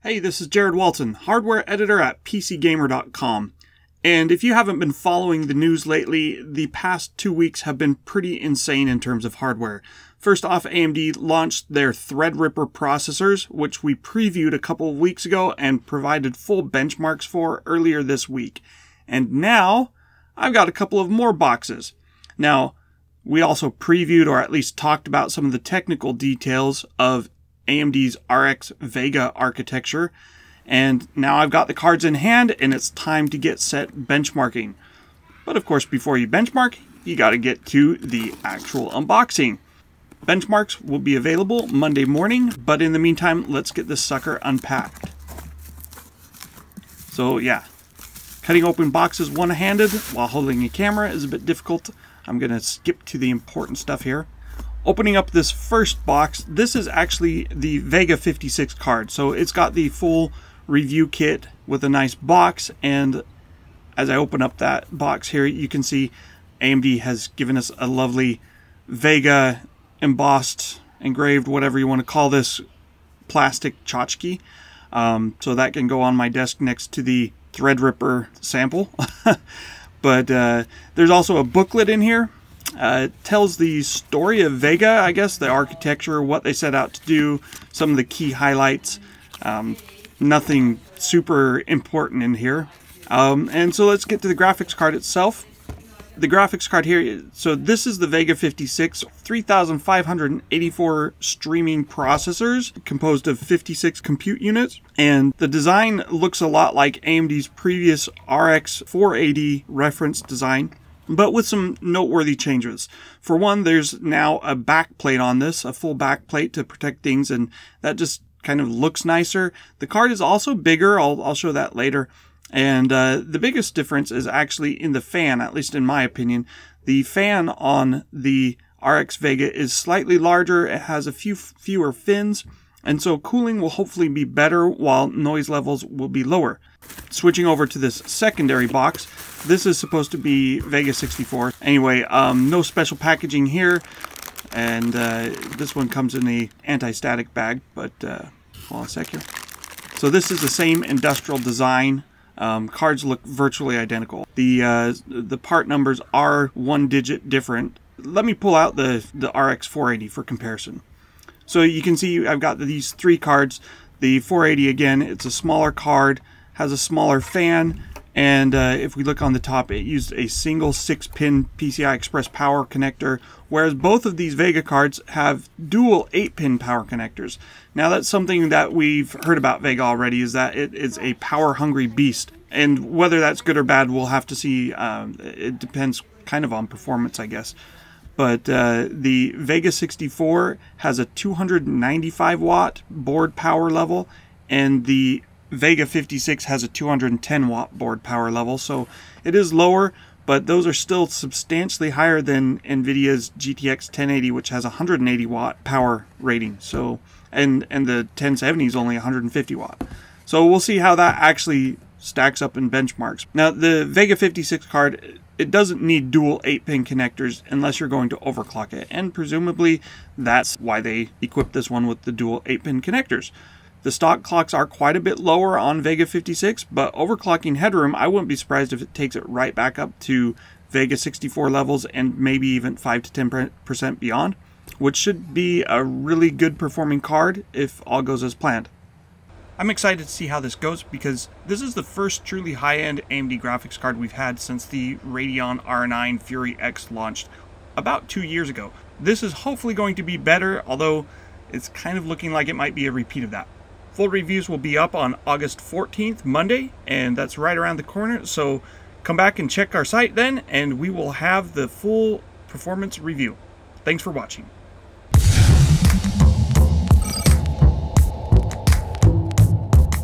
Hey, this is Jared Walton, hardware editor at PCGamer.com. And if you haven't been following the news lately, the past 2 weeks have been pretty insane in terms of hardware. First off, AMD launched their Threadripper processors, which we previewed a couple of weeks ago and provided full benchmarks for earlier this week. And now, I've got a couple of more boxes. Now, we also previewed or at least talked about some of the technical details of AMD's RX Vega architecture, and now I've got the cards in hand and it's time to get set benchmarking. But of course, before you benchmark, you got to get to the actual unboxing. Benchmarks will be available Monday morning, but in the meantime, let's get this sucker unpacked. So yeah, cutting open boxes one-handed while holding a camera is a bit difficult. I'm going to skip to the important stuff here. Opening up this first box, this is actually the Vega 56 card. So it's got the full review kit with a nice box, and as I open up that box here, you can see AMD has given us a lovely Vega embossed, engraved, whatever you want to call this, plastic tchotchke. So that can go on my desk next to the Threadripper sample. But there's also a booklet in here. It tells the story of Vega, I guess, the architecture, what they set out to do, some of the key highlights. Nothing super important in here. And so let's get to the graphics card itself. The graphics card here, so this is the Vega 56, 3,584 streaming processors, composed of 56 compute units. And the design looks a lot like AMD's previous RX 480 reference design, but with some noteworthy changes. For one, there's now a backplate on this, a full backplate to protect things, and that just kind of looks nicer. The card is also bigger, I'll show that later. And the biggest difference is actually in the fan, at least in my opinion. The fan on the RX Vega is slightly larger, it has a few fewer fins, and so cooling will hopefully be better while noise levels will be lower. Switching over to this secondary box, this is supposed to be Vega 64. Anyway, no special packaging here, and this one comes in the anti-static bag, but hold on a sec here. So this is the same industrial design. Cards look virtually identical. The part numbers are one digit different. Let me pull out the RX 480 for comparison. So you can see I've got these three cards. The 480, again, it's a smaller card, has a smaller fan, and if we look on the top, it used a single 6-pin PCI Express power connector, whereas both of these Vega cards have dual 8-pin power connectors. Now that's something that we've heard about Vega already, is that it is a power-hungry beast, and whether that's good or bad, we'll have to see. It depends kind of on performance, I guess. But the Vega 64 has a 295 watt board power level, and the Vega 56 has a 210 watt board power level, so it is lower, but those are still substantially higher than NVIDIA's GTX 1080, which has a 180 watt power rating. So, and the 1070 is only 150 watt. So we'll see how that actually stacks up in benchmarks. Now, the Vega 56 card, it doesn't need dual 8-pin connectors unless you're going to overclock it, and presumably that's why they equipped this one with the dual 8-pin connectors. The stock clocks are quite a bit lower on Vega 56, but overclocking headroom, I wouldn't be surprised if it takes it right back up to Vega 64 levels and maybe even 5 to 10% beyond, which should be a really good performing card if all goes as planned. I'm excited to see how this goes because this is the first truly high-end AMD graphics card we've had since the Radeon R9 Fury X launched about 2 years ago. This is hopefully going to be better, although it's kind of looking like it might be a repeat of that. Full reviews will be up on August 14th, Monday, and that's right around the corner, so come back and check our site then, and we will have the full performance review. Thanks for watching.